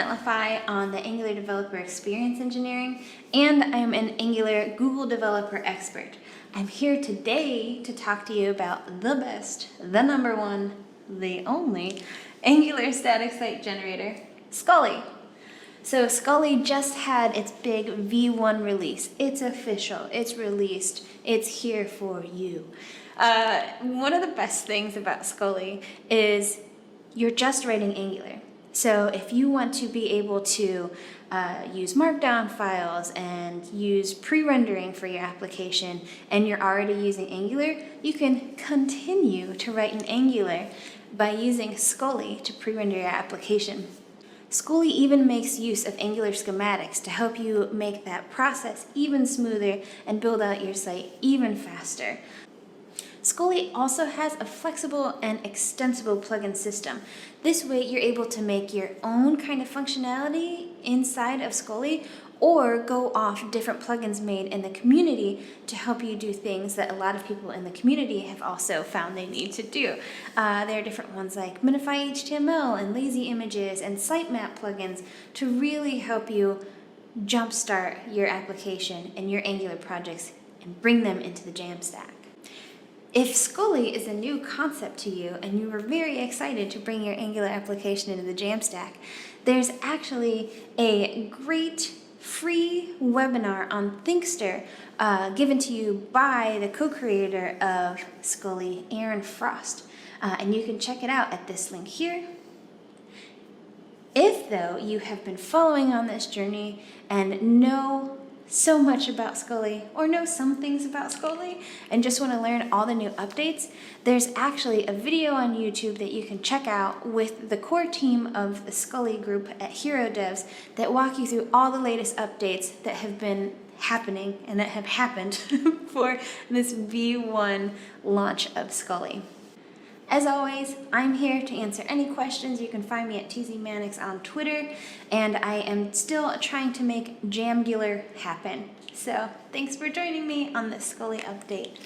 Netlify on the Angular Developer Experience Engineering, and I'm an Angular Google Developer Expert. I'm here today to talk to you about the best, the number one, the only Angular static site generator, Scully. So Scully just had its big V1 release. It's official, it's released, it's here for you. One of the best things about Scully is you're just writing Angular. So if you want to be able to use markdown files and use pre-rendering for your application and you're already using Angular, you can continue to write in Angular by using Scully to pre-render your application. Scully even makes use of Angular schematics to help you make that process even smoother and build out your site even faster. Scully also has a flexible and extensible plugin system. This way you're able to make your own kind of functionality inside of Scully or go off different plugins made in the community to help you do things that a lot of people in the community have also found they need to do. There are different ones like Minify HTML and Lazy Images and sitemap plugins to really help you jumpstart your application and your Angular projects and bring them into the Jamstack. If Scully is a new concept to you and you were very excited to bring your Angular application into the Jamstack, there's actually a great free webinar on Thinkster given to you by the co-creator of Scully, Aaron Frost. And you can check it out at this link here. If, though, you have been following on this journey and know so much about Scully, or know some things about Scully, and just want to learn all the new updates, there's actually a video on YouTube that you can check out with the core team of the Scully group at Hero Devs that walk you through all the latest updates that have been happening and that have happened for this V1 launch of Scully. As always, I'm here to answer any questions. You can find me at tzmanics on Twitter, and I am still trying to make Jamgular happen. So thanks for joining me on this Scully update.